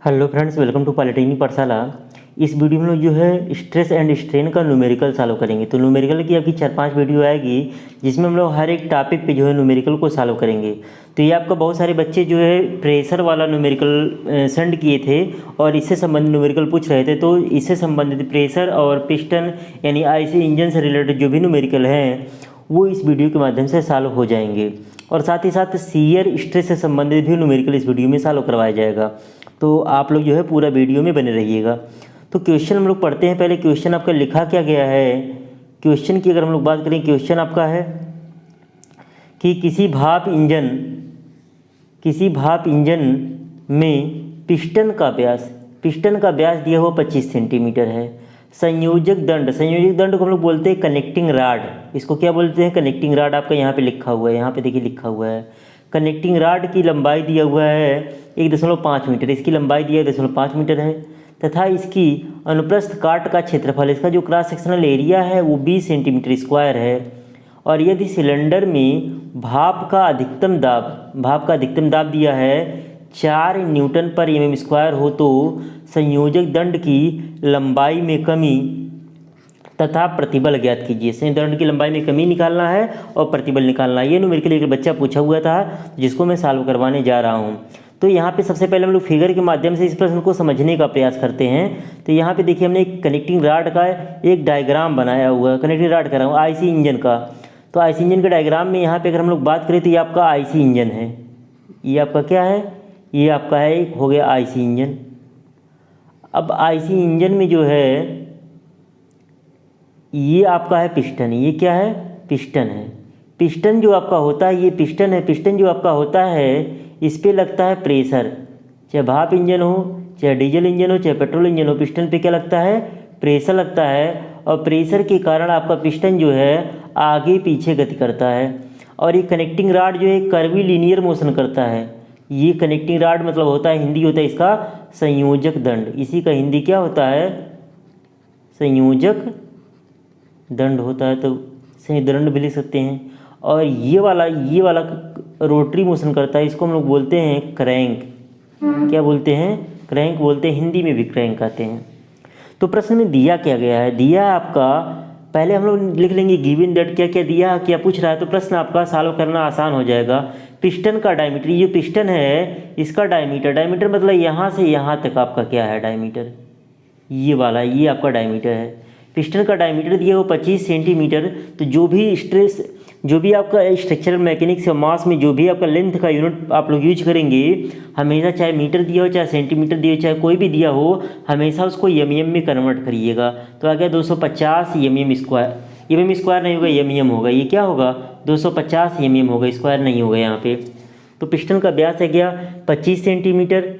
Hello friends, welcome to polytechnic Pathshala. इस video में हम लोग जो है स्ट्रेस एंड स्ट्रेन का न्यूमेरिकल सॉल्व करेंगे। तो न्यूमेरिकल की आपकी 4-5 वीडियो आएगी जिसमें हम लोग हर एक टॉपिक पे जो है न्यूमेरिकल को सॉल्व करेंगे। तो ये आपका बहुत सारे बच्चे जो है प्रेशर वाला न्यूमेरिकल सेंड किए थे और इससे संबंधित न्यूमेरिकल पूछ रहे थे। तो इससे संबंधित प्रेशर और पिस्टन यानी आईसी इंजन से रिलेटेड जो भी न्यूमेरिकल हैं वो इस वीडियो के माध्यम से सॉल्व हो जाएंगे। और साथ ही साथ शियर स्ट्रेस से संबंधित भी न्यूमेरिकल इस वीडियो में सॉल्व करवाया जाएगा। तो आप लोग जो है पूरा वीडियो में बने रहिएगा। तो क्वेश्चन हम लोग पढ़ते हैं। पहले क्वेश्चन आपका लिखा क्या गया है। क्वेश्चन की अगर हम लोग बात करें, क्वेश्चन आपका है कि किसी भाप इंजन में पिस्टन का व्यास दिया हुआ 25 सेंटीमीटर है। संयोजक दंड को हम लोग बोलते हैं कनेक्टिंग राड। इसको क्या बोलते हैं? Connecting rod. आपका यहाँ पे लिखा हुआ है, यहाँ पे देखिए लिखा हुआ है कनेक्टिंग राड की लंबाई दिया हुआ है 1.5 मीटर। इसकी लंबाई दिया 1.5 मीटर है तथा इसकी अनुप्रस्थ काट का क्षेत्रफल, इसका जो क्रॉस सेक्शनल एरिया है वो 20 सेंटीमीटर स्क्वायर है। और यदि सिलेंडर में भाप का अधिकतम दाब दिया है 4 न्यूटन पर mm स्क्वायर हो तो संयोजक दंड की लंबाई में कमी तथा प्रतिबल ज्ञात कीजिए। संयोजक दंड की लंबाई में कमी निकालना है और प्रतिबल निकालना है। ये न्यूमेरिकल एक बच्चा पूछा हुआ था जिसको मैं सॉल्व करवाने जा रहा हूँ। तो यहाँ पे सबसे पहले हम लोग फिगर के माध्यम से इस प्रश्न को समझने का प्रयास करते हैं। तो यहाँ पे देखिए हमने एक कनेक्टिंग राड का एक डायग्राम बनाया हुआ है। कनेक्टिंग राड कर रहा हूँ आईसी इंजन का। तो आईसी इंजन के डायग्राम में यहाँ पे अगर हम लोग बात करें तो ये आपका आईसी इंजन है। ये आपका क्या है? ये आपका है, हो गया आईसी इंजन। अब आईसी इंजन में जो है ये आपका है पिस्टन। ये क्या है? पिस्टन है। पिस्टन जो आपका होता है ये पिस्टन है। पिस्टन जो आपका होता है इस पे लगता है प्रेशर। चाहे भाप इंजन हो, चाहे डीजल इंजन हो, चाहे पेट्रोल इंजन हो, पिस्टन पे क्या लगता है? प्रेशर लगता है। और प्रेशर के कारण आपका पिस्टन जो है आगे पीछे गति करता है। और ये कनेक्टिंग राड जो है कर्वी लीनियर मोशन करता है। ये कनेक्टिंग राड मतलब होता है, हिंदी होता है इसका संयोजक दंड। इसी का हिंदी क्या होता है? संयोजक दंड होता है। तो संयोजक दंड भी लिख सकते हैं। और ये वाला रोटरी मोशन करता है, इसको हम लोग बोलते हैं क्रैंक। क्या बोलते हैं? क्रैंक बोलते हैं, हिंदी में भी क्रैंक कहते हैं। तो प्रश्न में दिया क्या गया है? दिया है आपका, पहले हम लोग लिख लेंगे गिवन दैट क्या क्या दिया, क्या पूछ रहा है। तो प्रश्न आपका सॉल्व करना आसान हो जाएगा। पिस्टन का डायमीटर, ये पिस्टन है इसका डायमीटर मतलब यहाँ से यहाँ तक आपका क्या है डायमीटर, ये वाला, ये आपका डायमीटर है। पिस्टन का डायमीटर दिया हुआ 25 सेंटीमीटर। तो जो भी आपका स्ट्रक्चरल मैकेनिक्स या मास में जो भी आपका लेंथ का यूनिट आप लोग यूज करेंगे, हमेशा चाहे मीटर दिया हो, चाहे सेंटीमीटर दिया हो, चाहे कोई भी दिया हो, हमेशा उसको एम में कन्वर्ट करिएगा। तो आ गया 250 mm स्क्वायर। mm स्क्वायर नहीं होगा, mm होगा। ये क्या होगा? 250 mm होगा, स्क्वायर नहीं होगा यहाँ पे। तो पिस्टन का व्यास है क्या? 25 सेंटीमीटर।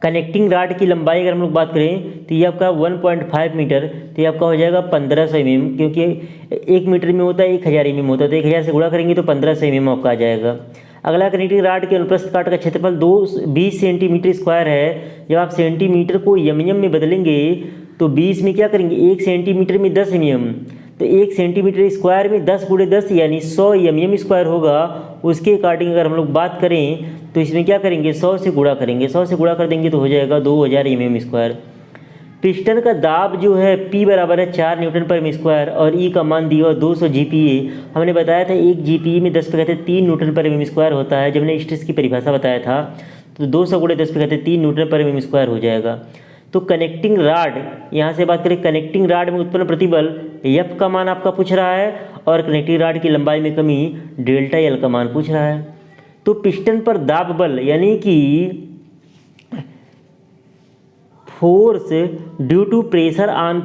कनेक्टिंग राड की लंबाई अगर हम लोग बात करें तो ये आपका 1.5 मीटर। तो ये आपका हो जाएगा 1500 mm, क्योंकि 1 मीटर में होता है 1000 mm होता है। तो 1000 से गुणा करेंगे तो 1500 mm आपका आ जाएगा। अगला कनेक्टिंग राड के अनुप्रस्थ काट का क्षेत्रफल 20 सेंटीमीटर स्क्वायर है। जब आप सेंटीमीटर को mm में बदलेंगे तो 20 में क्या करेंगे? 1 सेंटीमीटर में 10 mm। तो 1 सेंटीमीटर स्क्वायर में 10 × 10 यानी 100 mm स्क्वायर होगा। उसके अकॉर्डिंग अगर हम लोग बात करें तो इसमें क्या करेंगे? 100 से गुणा करेंगे। 100 से गुणा कर देंगे तो हो जाएगा 2000 mm स्क्वायर। पिस्टन का दाब जो है P बराबर है 4 न्यूटन पर एम स्क्वायर और E का मान दिया 200 GPa। हमने बताया था 1 GPa में 10 पे कहते 3 न्यूटन पर एम स्क्वायर होता है। जब हमने स्ट्रेस की परिभाषा बताया था तो 200 × 10 पे कहते 3 न्यूटन पर एम स्क्वायर हो जाएगा। तो कनेक्टिंग राड, यहाँ से बात करें कनेक्टिंग राड में उत्पन्न प्रतिबल F का मान आपका पूछ रहा है और कनेक्टिंग राड की लंबाई में कमी डेल्टा L का मान पूछ रहा है। तो पिस्टन पर दाब बल यानी कि force due to pressure on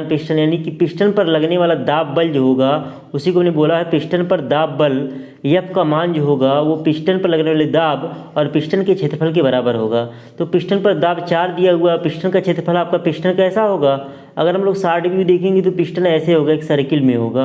piston, यानी कि पिस्टन पर लगने वाला दाब बल जो होगा उसी को हमने बोला है पिस्टन पर दाब बल। F का मान जो होगा वो पिस्टन पर लगने वाले दाब और पिस्टन के क्षेत्रफल के बराबर होगा। तो पिस्टन पर दाब 4 दिया हुआ, पिस्टन का क्षेत्रफल आपका पिस्टन कैसा होगा? अगर हम लोग साइड व्यू देखेंगे तो पिस्टन ऐसे होगा, एक सर्किल में होगा।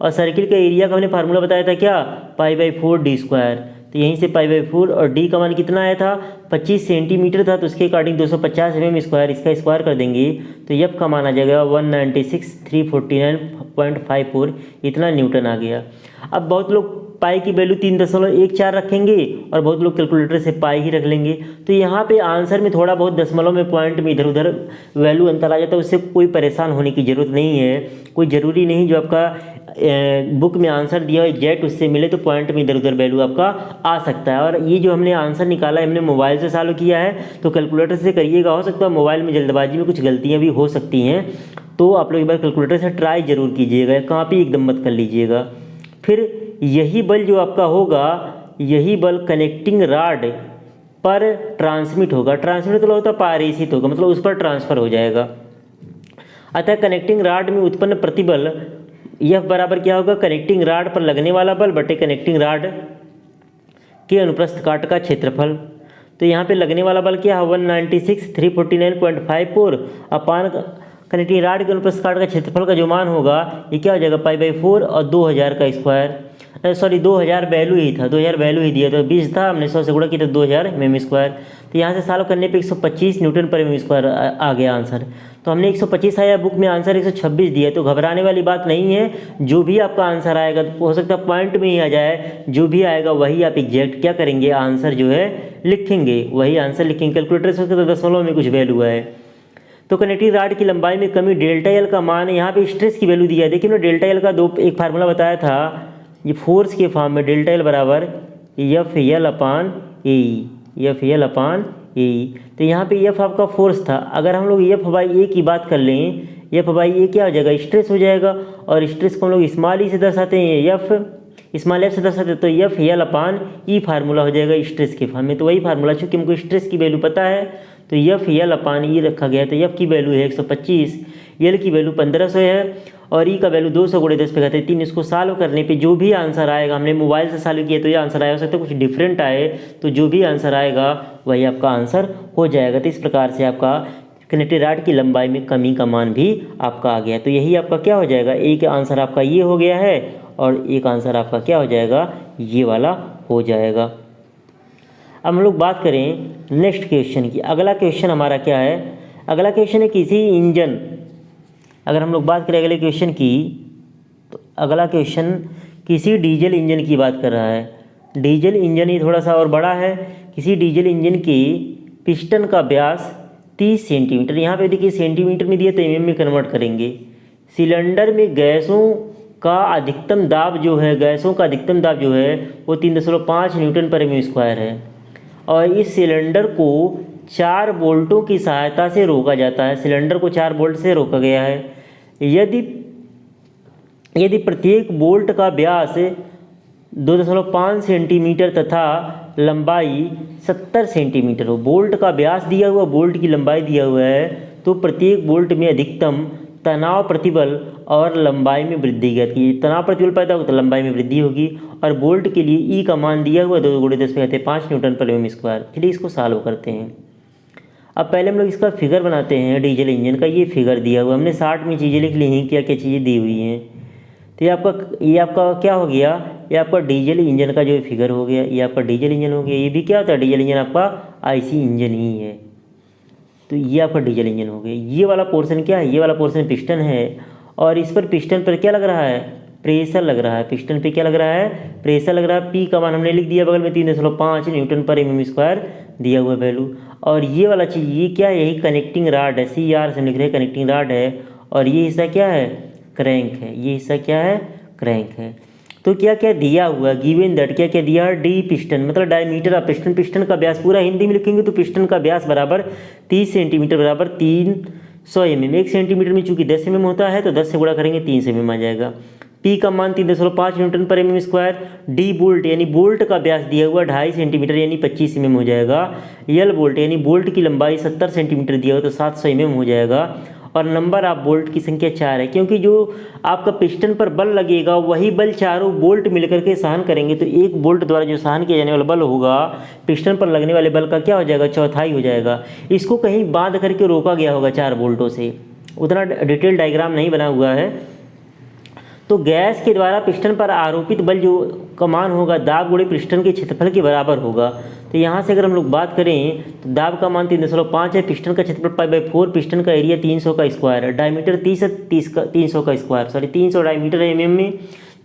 और सर्किल का एरिया का हमने फार्मूला बताया था क्या? π/4d²। तो यहीं से π/4 और d का मान कितना आया था? 25 सेंटीमीटर था। तो उसके अकॉर्डिंग 250 mm स्क्वायर, इसका स्क्वायर कर देंगे तो F का मान आ जाएगा 196,349.54, इतना न्यूटन आ गया। अब बहुत लोग पाई की वैल्यू 3.14 रखेंगे और बहुत लोग कैलकुलेटर से पाई ही रख लेंगे। तो यहाँ पे आंसर में थोड़ा बहुत दशमलव में पॉइंट में इधर उधर वैल्यू अंतर आ जाता है, उससे कोई परेशान होने की ज़रूरत नहीं है। कोई ज़रूरी नहीं जो आपका बुक में आंसर दिया हो एग्जैक्ट उससे मिले, तो पॉइंट में इधर उधर वैल्यू आपका आ सकता है। और ये जो हमने आंसर निकाला है हमने मोबाइल से सॉल्व किया है, तो कैलकुलेटर से करिएगा, हो सकता है मोबाइल में जल्दबाजी में कुछ गलतियाँ भी हो सकती हैं, तो आप लोग एक बार कैलकुलेटर से ट्राई ज़रूर कीजिएगा, कॉपी एकदम मत कर लीजिएगा। फिर यही बल जो आपका होगा, यही बल कनेक्टिंग राड पर ट्रांसमिट होगा। ट्रांसमिट मतलब होता है पारेषित होगा, मतलब उस पर ट्रांसफ़र हो जाएगा। अतः कनेक्टिंग राड में उत्पन्न प्रतिबल यह बराबर क्या होगा, कनेक्टिंग राड पर लगने वाला बल बटे कनेक्टिंग राड के अनुप्रस्थ काट का क्षेत्रफल। तो यहाँ पे लगने वाला बल क्या है 196,349.54 अपान कनेक्टिंग राड के अनुप्रस्थ काट का क्षेत्रफल का जो मान होगा ये क्या हो जाएगा पाई/4 और 2000 का स्क्वायर, सॉरी 2000 वैल्यू ही था, 2000 वैल्यू ही दिया, तो 20 था, हमने 100 से गुणा किया तो 2000 mm स्क्वायर। तो यहाँ से सॉल्व करने पे 125 न्यूटन पर mm स्क्वायर आ गया आंसर। तो हमने 125 आया, बुक में आंसर 126 दिया, तो घबराने वाली बात नहीं है। जो भी आपका आंसर आएगा तो हो सकता है पॉइंट में ही आ जाए, जो भी आएगा वही आप एग्जैक्ट क्या करेंगे आंसर जो है लिखेंगे, वही आंसर लिखेंगे। कैलकुलेटर से तो दशमलव में कुछ वैल्यू है। तो कनेक्टिंग राड की लंबाई में कमी डेल्टा एल का मान, यहाँ पे स्ट्रेस की वैल्यू दिया है। देखिए ना डेल्टा एल का एक फार्मूला बताया था, ये फोर्स के फॉर्म में डेल्टा एल बराबर एफ एल अपान ए, एफ एल अपान ए। तो यहाँ पे एफ आपका फोर्स था, अगर हम लोग एफ बाई ए की बात कर लें, एफ बाई ए क्या हो जाएगा स्ट्रेस हो जाएगा, और स्ट्रेस को हम लोग स्मॉल ई से दर्शाते हैं, एफ स्मॉल एफ से दर्शाते हैं, तो एफ एल अपान ई फार्मूला हो जाएगा स्ट्रेस के फॉर्म में। तो वही फार्मूला, चूँकि हमको स्ट्रेस की वैल्यू पता है तो एफ एल अपान ई रखा गया। तो एफ की वैल्यू है 125, एल की वैल्यू 1500 है और ई का वैल्यू 200 × 10⁻³ इसको सॉल्व करने पे जो भी आंसर आएगा, हमने मोबाइल से सॉल्व किया तो ये आंसर आया, हो सकता है कुछ डिफरेंट आए, तो जो भी आंसर आएगा वही आपका आंसर हो जाएगा। तो इस प्रकार से आपका कनेक्टिंग राड की लंबाई में कमी का मान भी आपका आ गया। तो यही आपका क्या हो जाएगा, एक आंसर आपका ये हो गया है और एक आंसर आपका क्या हो जाएगा, ये वाला हो जाएगा। अब हम लोग बात करें नेक्स्ट क्वेश्चन की। अगला क्वेश्चन हमारा क्या है, अगला क्वेश्चन है किसी इंजन, अगर हम लोग बात करें अगले क्वेश्चन की, तो अगला क्वेश्चन किसी डीजल इंजन की बात कर रहा है। डीजल इंजन ही थोड़ा सा और बड़ा है। किसी डीजल इंजन की पिस्टन का व्यास 30 सेंटीमीटर, यहाँ पे देखिए सेंटीमीटर में दिया तो mm में कन्वर्ट करेंगे। सिलेंडर में गैसों का अधिकतम दाब जो है, गैसों का अधिकतम दाब जो है वो 3.5 न्यूटन पर mm स्क्वायर है, और इस सिलेंडर को 4 बोल्टों की सहायता से रोका जाता है। सिलेंडर को 4 बोल्ट से रोका गया है। यदि प्रत्येक बोल्ट का व्यास 2.5 सेंटीमीटर तथा लंबाई 70 सेंटीमीटर हो, बोल्ट का व्यास दिया हुआ, बोल्ट की लंबाई दिया हुआ है, तो प्रत्येक बोल्ट में अधिकतम तनाव प्रतिबल और लंबाई में वृद्धि करती है। तनाव प्रतिबल पैदा होगा तो लंबाई में वृद्धि होगी, और बोल्ट के लिए ई का मान दिया हुआ 2 × 10⁵ न्यूटन पर mm स्क्वायर। चलिए इसको सॉल्व करते हैं। अब पहले हम लोग इसका फिगर बनाते हैं डीजल इंजन का। ये फिगर दिया हुआ, हमने 60 में चीज़ें लिख ली हैं, क्या क्या चीज़ें दी हुई हैं। तो ये आपका क्या हो गया, ये आपका डीजल इंजन का जो फिगर हो गया, ये आपका डीजल इंजन हो गया। ये भी क्या होता है, डीजल इंजन आपका आईसी इंजन ही है, तो ये आपका डीजल इंजन हो गया। ये वाला पोर्शन क्या है, ये वाला पोर्शन पिस्टन है, और इस पर पिस्टन पर क्या लग रहा है, प्रेशर लग रहा है। पिस्टन पे क्या लग रहा है, प्रेशर लग रहा है। पी का मान हमने लिख दिया बगल में 3.5 न्यूटन पर mm स्क्वायर दिया हुआ वैल्यू। और ये वाला चीज़ ये क्या है, यही कनेक्टिंग राड है, CR से लिख रहे हैं कनेक्टिंग राड है, और ये हिस्सा क्या है, क्रैंक है। ये हिस्सा क्या है, क्रैंक है। तो क्या क्या दिया हुआ, गिवन दैट क्या क्या दिया, डी पिस्टन मतलब डायमीटर ऑफ पिस्टन। पिस्टन का व्यास पूरा हिंदी में लिखेंगे तो पिस्टन का व्यास बराबर 30 सेंटीमीटर बराबर 300 mm। 1 सेंटीमीटर में चूंकि 10 mm होता है तो 10 से गुणा करेंगे 300 mm आ जाएगा। पी का मान 3.5 न्यूटन पर mm स्क्वायर। डी बोल्ट यानी बोल्ट का व्यास दिया हुआ 2.5 सेंटीमीटर यानी 25 mm हो जाएगा। एल बोल्ट यानी बोल्ट की लंबाई 70 सेंटीमीटर दिया हुआ तो 700 mm हो जाएगा। और नंबर ऑफ बोल्ट की संख्या 4 है, क्योंकि जो आपका पिस्टन पर बल लगेगा वही बल चारों बोल्ट मिलकर के सहन करेंगे। तो एक बोल्ट द्वारा जो सहन किया जाने वाला बल होगा पिस्टन पर लगने वाले बल का क्या हो जाएगा, चौथाई हो जाएगा। इसको कहीं बांध करके रोका गया होगा 4 बोल्टों से, उतना डिटेल डायग्राम नहीं बना हुआ है। तो गैस के द्वारा पिस्टन पर आरोपित बल जो का मान होगा दाब गुणे पिस्टन के क्षेत्रफल के बराबर होगा। तो यहाँ से अगर हम लोग बात करें तो दाब का मान 3.5 है, पिस्टन का क्षेत्रफल π/4, पिस्टन का एरिया 300 का स्क्वायर है, डायमीटर 300 का स्क्वायर, सॉरी 300 डायमीटर है mm में,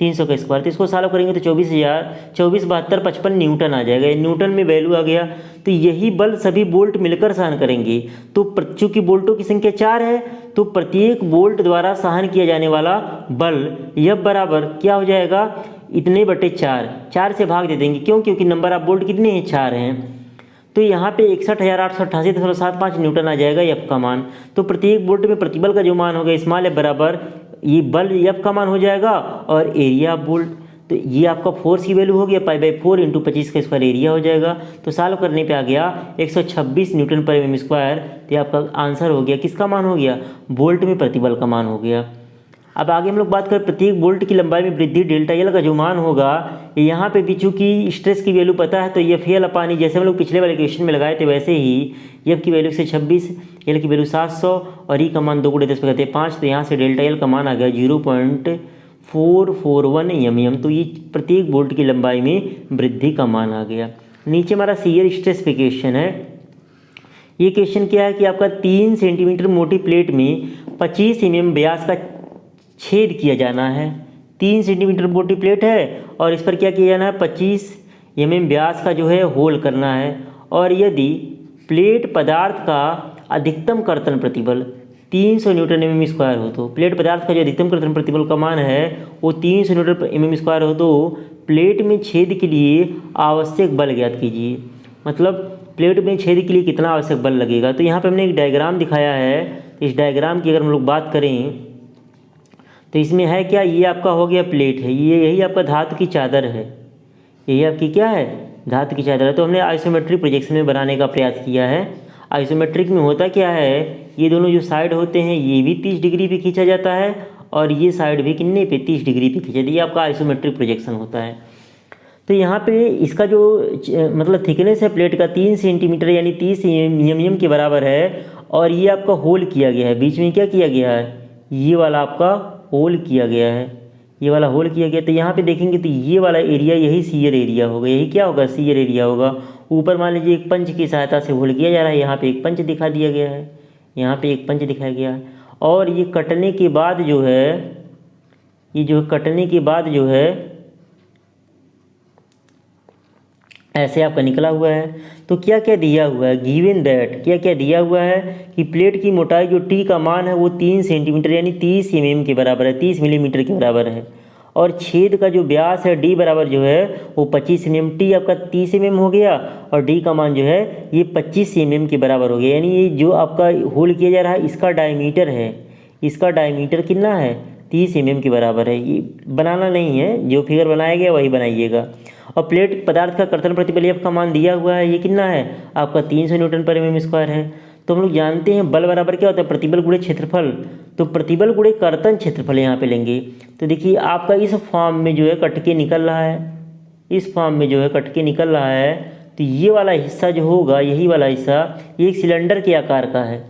300 का स्क्वायर। तो इसको सॉल्व करेंगे तो 24,7255 न्यूटन आ जाएगा। न्यूटन में वैल्यू आ गया। तो यही बल सभी बोल्ट मिलकर सहन करेंगे। तो चूंकि बोल्टों की संख्या 4 है तो प्रत्येक बोल्ट द्वारा सहन किया जाने वाला बल F बराबर क्या हो जाएगा, इतने बटे 4, 4 से भाग दे देंगे। क्यों? क्योंकि नंबर ऑफ बोल्ट कितने हैं, 4 हैं। तो यहाँ पे 61,888.75 न्यूटन आ जाएगा F का मान। तो प्रत्येक बोल्ट में प्रतिबल का जो मान होगा स्मॉल f बराबर ये बल F का मान हो जाएगा और एरिया ऑफ बोल्ट। तो ये आपका फोर्स की वैल्यू हो गया π/4 × 25 का स्क्वायर एरिया हो जाएगा। तो सॉल्व करने पे आ गया 126 न्यूटन पर mm स्क्वायर। तो ये आपका आंसर हो गया, किसका मान हो गया, बोल्ट में प्रतिबल का मान हो गया। अब आगे हम लोग बात करें प्रत्येक बोल्ट की लंबाई में वृद्धि डेल्टा एल का जो मान होगा, यहाँ पे भी चूंकि स्ट्रेस की वैल्यू पता है तो ये फेल अपानी जैसे हम लोग पिछले वाले क्वेश्चन में लगाए थे वैसे ही एफ की वैल्यू 126, एल की वैल्यू 700 और ई का मान 2 × 10⁻5। तो यहाँ से डेल्टा एल का मान आ गया 0.441 mm। तो ये प्रत्येक बोल्ट की लंबाई में वृद्धि का मान आ गया। नीचे हमारा शियर स्ट्रेस पे क्वेश्चन है। ये क्वेश्चन क्या है कि आपका 3 सेंटीमीटर मोटी प्लेट में 25 mm व्यास का छेद किया जाना है। 3 सेंटीमीटर मोटी प्लेट है और इस पर क्या किया जाना है, 25 mm व्यास का जो है होल करना है। और यदि प्लेट पदार्थ का अधिकतम कर्तन प्रतिबल 300 न्यूटन mm स्क्वायर हो तो प्लेट पदार्थ का जो अधिकतम कर्तन प्रतिबल का मान है वो 300 न्यूटन mm स्क्वायर हो तो प्लेट में छेद के लिए आवश्यक बल ज्ञात कीजिए। मतलब प्लेट में छेद के लिए कितना आवश्यक बल लगेगा। तो यहाँ पे हमने एक डायग्राम दिखाया है। इस डायग्राम की अगर हम लोग बात करें तो इसमें है क्या, ये आपका हो गया प्लेट है, ये यही आपका धातु की चादर है, यही आपकी क्या है, धातु की चादर है। तो हमने आइसोमेट्रिक प्रोजेक्शन में बनाने का प्रयास किया है। आइसोमेट्रिक में होता क्या है, ये दोनों जो साइड होते हैं ये भी 30 डिग्री पे खींचा जाता है और ये साइड भी कितने पे, 30 डिग्री पे खींचा जाता है। ये आपका आइसोमेट्रिक प्रोजेक्शन होता है। तो यहाँ पे इसका जो मतलब थिकनेस है प्लेट का 3 सेंटीमीटर यानी 30 mm के बराबर है। और ये आपका होल किया गया है, बीच में क्या किया गया है, ये वाला आपका होल किया गया है, ये वाला होल किया गया। तो यहाँ पे देखेंगे तो ये वाला एरिया यही शियर एरिया होगा, यही क्या होगा, शियर एरिया होगा। ऊपर मान लीजिए एक पंच की सहायता से होल किया जा रहा है, यहाँ पे एक पंच दिखा दिया गया है, यहाँ पे एक पंच दिखाया गया है। और ये कटने के बाद जो है, ये जो कटने के बाद जो है ऐसे आपका निकला हुआ है। तो क्या क्या दिया हुआ है, गिवन दैट क्या क्या दिया हुआ है कि प्लेट की मोटाई जो टी का मान है वो 3 सेंटीमीटर यानी 30 mm के बराबर है, 30 मिलीमीटर के बराबर है। और छेद का जो व्यास है डी बराबर जो है वो 25 mm, टी आपका 30 mm हो गया और डी का मान जो है ये 25 mm के बराबर हो गया। यानी ये जो आपका होल किया जा रहा है इसका डायमीटर है, इसका डायमीटर कितना है, 30 mm के बराबर है। ये बनाना नहीं है, जो फिगर बनाया गया वही बनाइएगा। और प्लेट पदार्थ का कर्तन प्रतिबल एफ का मान दिया हुआ है, ये कितना है आपका 300 न्यूटन पर mm स्क्वायर है। तो हम लोग जानते हैं बल बराबर क्या होता है, प्रतिबल गुणे क्षेत्रफल। तो प्रतिबल गुणे कर्तन क्षेत्रफल यहाँ पे लेंगे। तो देखिए आपका इस फॉर्म में जो है कट के निकल रहा है, इस फॉर्म में जो है कट के निकल रहा है। तो ये वाला हिस्सा जो होगा, यही वाला हिस्सा ये एक सिलेंडर के आकार का है।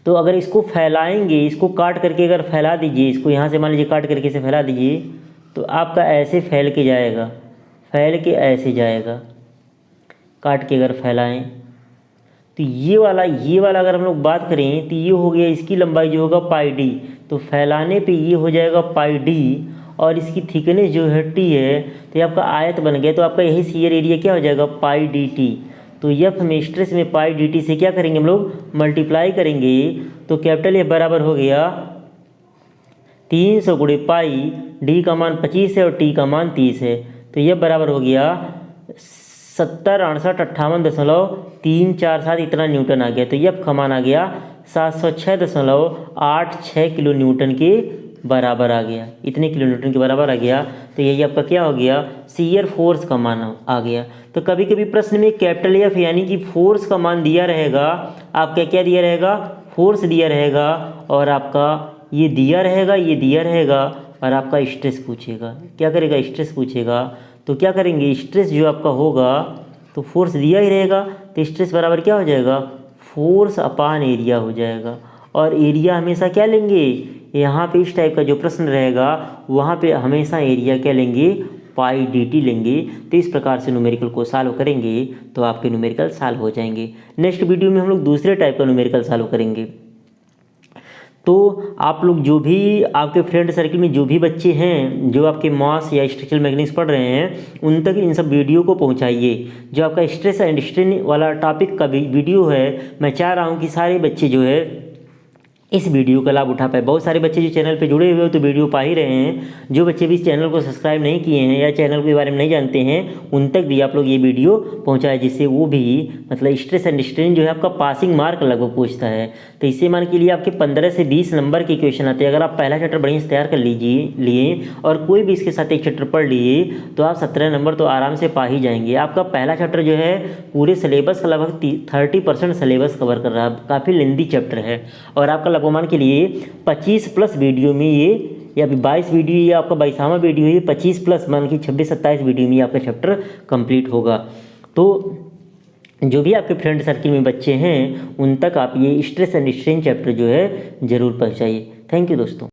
तो अगर इसको फैलाएंगे, इसको काट करके अगर फैला दीजिए, इसको यहाँ से मान लीजिए काट करके से फैला दीजिए तो आपका ऐसे फैल के जाएगा, फैल के ऐसे जाएगा। काट के अगर फैलाएं तो ये वाला अगर हम लोग बात करें तो ये हो गया, इसकी लंबाई जो होगा पाई डी। तो फैलाने पे ये हो जाएगा पाई डी और इसकी थिकनेस जो है टी है। तो ये आपका आयत बन गया। तो आपका यही शियर एरिया क्या हो जाएगा, पाई डी टी। तो एफ में स्ट्रेस में पाई डी टी से क्या करेंगे हम लोग, मल्टीप्लाई करेंगे। तो कैपिटल एफ बराबर हो गया 300 गुणे पाई, डी का मान 25 है और टी का मान 30 है। तो यह बराबर हो गया 706858.347 इतना न्यूटन आ गया। तो यह का मान आ गया 706.86 किलो न्यूटन के बराबर आ गया, इतने किलो न्यूटन के बराबर आ गया। तो यही आपका क्या हो गया, शियर फोर्स का मान आ गया। तो कभी कभी प्रश्न में कैपिटल एफ यानी कि फोर्स का मान दिया रहेगा, आपका क्या दिया रहेगा, फोर्स दिया रहेगा और आपका ये दिया रहेगा, ये दिया रहेगा और आपका स्ट्रेस पूछेगा। क्या करेगा, स्ट्रेस पूछेगा। तो क्या करेंगे, स्ट्रेस जो आपका होगा तो फोर्स दिया ही रहेगा तो स्ट्रेस बराबर क्या हो जाएगा, फोर्स अपान एरिया हो जाएगा। और एरिया हमेशा क्या लेंगे, यहाँ पे इस टाइप का जो प्रश्न रहेगा वहाँ पे हमेशा एरिया क्या लेंगे, पाई डी टी लेंगे। तो इस प्रकार से न्यूमेरिकल को सॉल्व करेंगे तो आपके न्यूमेरिकल सॉल्व हो जाएंगे। नेक्स्ट वीडियो में हम लोग दूसरे टाइप का न्यूमेरिकल सॉल्व करेंगे। तो आप लोग जो भी आपके फ्रेंड सर्कल में जो भी बच्चे हैं जो आपके मास या स्ट्रक्चरल मैकेनिक्स पढ़ रहे हैं उन तक इन सब वीडियो को पहुंचाइए। जो आपका स्ट्रेस एंड स्ट्रेन वाला टॉपिक का वीडियो है, मैं चाह रहा हूं कि सारे बच्चे जो है इस वीडियो का लाभ उठा पाए। बहुत सारे बच्चे जो चैनल पे जुड़े हुए हो तो वीडियो पा ही रहे हैं। जो बच्चे भी इस चैनल को सब्सक्राइब नहीं किए हैं या चैनल के बारे में नहीं जानते हैं उन तक भी आप लोग ये वीडियो पहुंचाए, जिससे वो भी मतलब स्ट्रेस एंड स्ट्रेन जो है आपका पासिंग मार्क लगभग पूछता है। तो इससे मान के लिए आपके 15 से 20 नंबर के क्वेश्चन आते हैं। अगर आप पहला चैप्टर बढ़िया से तैयार कर लिए और कोई भी इसके साथ एक चैप्टर पढ़ लिए तो आप 17 नंबर तो आराम से पा ही जाएंगे। आपका पहला चैप्टर जो है पूरे सिलेबस का लगभग 30% सिलेबस कवर कर रहा है, काफ़ी लेंदी चैप्टर है। और आपका लगभग के लिए 25+ वीडियो में ये या 22 वीडियो या आपका 22वां वीडियो ये 25+ मान की 26-27 वीडियो में आपका चैप्टर कंप्लीट होगा। तो जो भी आपके फ्रेंड सर्किल में बच्चे हैं उन तक आप ये स्ट्रेस एंड स्ट्रेन चैप्टर जो है ज़रूर पहुंचाइए। थैंक यू दोस्तों।